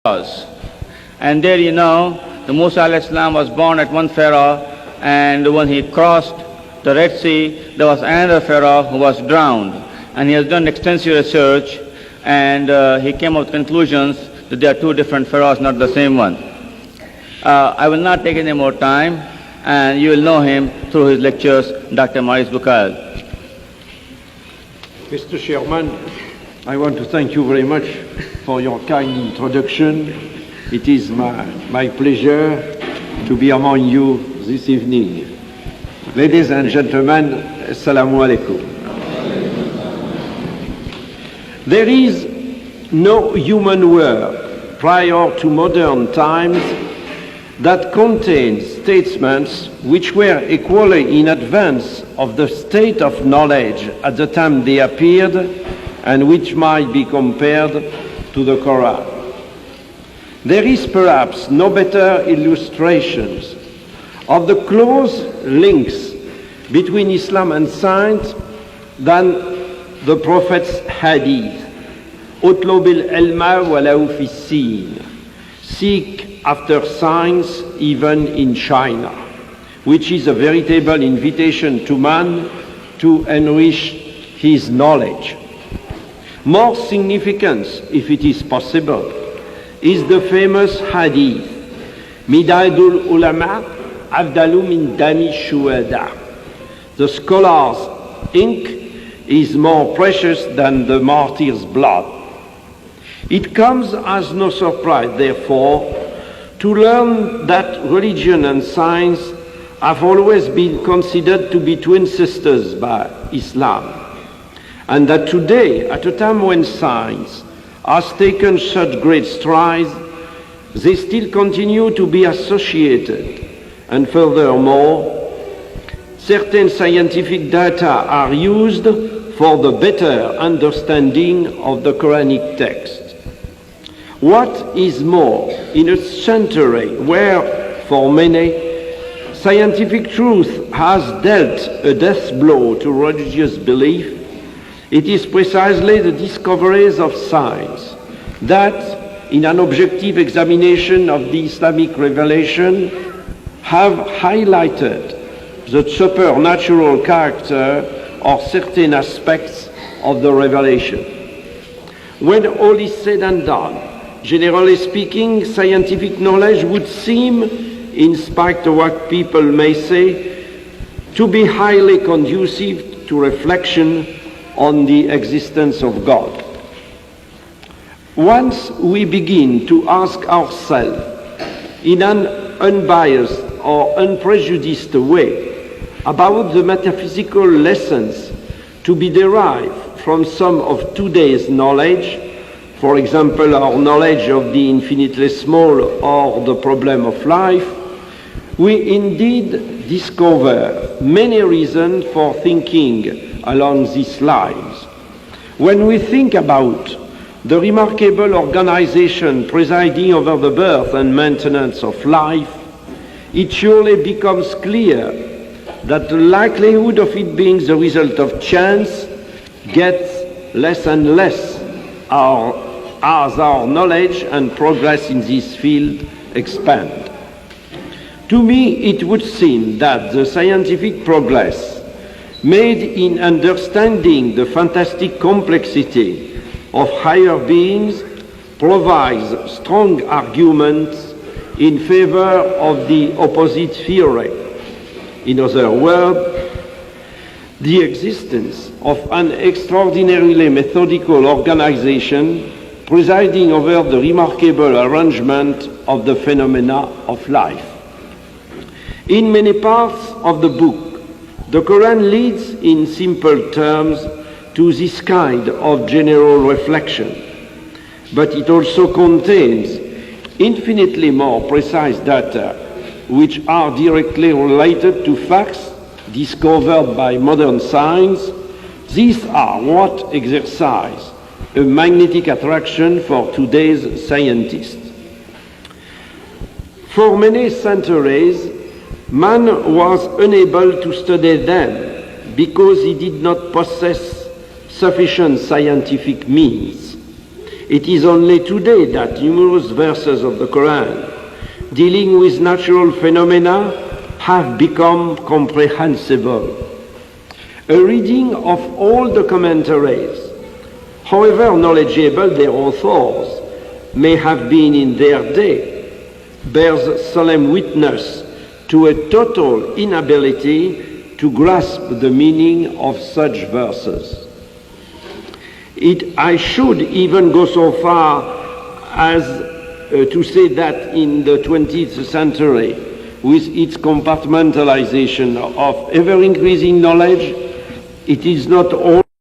pharaohs. And there the Musa alayhi salam was born at one pharaoh, and when he crossed the Red Sea, there was another pharaoh who was drowned. And he has done extensive research, and he came up with conclusions that there are two different pharaohs, not the same one. I will not take any more time, and you will know him through his lectures, Dr. Maurice Bucaille. Mr. Chairman, I want to thank you very much for your kind introduction. It is my pleasure to be among you this evening. Ladies and gentlemen, Assalamu alaikum. There is no human work prior to modern times that contains statements which were equally in advance of the state of knowledge at the time they appeared, and which might be compared to the Quran. There is perhaps no better illustrations of the close links between Islam and science than the Prophet's hadith. اطلب العلم ولو في الصين. Seek after science even in China, which is a veritable invitation to man to enrich his knowledge. More significant, if it is possible, is the famous hadith, Midadul Ulama Afdalu min Dami Shuhada. The scholar's ink is more precious than the martyr's blood. It comes as no surprise, therefore, to learn that religion and science have always been considered to be twin sisters by Islam, and that today, at a time when science has taken such great strides, they still continue to be associated. And furthermore, certain scientific data are used for the better understanding of the Quranic text. What is more, in a century where, for many, scientific truth has dealt a death blow to religious belief, it is precisely the discoveries of science that, in an objective examination of the Islamic revelation, have highlighted the supernatural character of certain aspects of the revelation. When all is said and done, generally speaking, scientific knowledge would seem, in spite of what people may say, to be highly conducive to reflection on the existence of God. Once we begin to ask ourselves in an unbiased or unprejudiced way about the metaphysical lessons to be derived from some of today's knowledge, for example, our knowledge of the infinitely small or the problem of life, we indeed discover many reasons for thinking along these lines. When we think about the remarkable organization presiding over the birth and maintenance of life, it surely becomes clear that the likelihood of it being the result of chance gets less and less as our knowledge and progress in this field expand. To me, it would seem that the scientific progress made in understanding the fantastic complexity of higher beings provides strong arguments in favor of the opposite theory. In other words, the existence of an extraordinarily methodical organization presiding over the remarkable arrangement of the phenomena of life. In many parts of the book, the Quran leads in simple terms to this kind of general reflection, but it also contains infinitely more precise data which are directly related to facts discovered by modern science. These are what exercise a magnetic attraction for today's scientists. For many centuries, man was unable to study them because he did not possess sufficient scientific means. It is only today that numerous verses of the Quran dealing with natural phenomena have become comprehensible. A reading of all the commentaries, however knowledgeable their authors may have been in their day, bears solemn witness to a total inability to grasp the meaning of such verses. I should even go so far as to say that in the 20th century, with its compartmentalization of ever-increasing knowledge, it is not all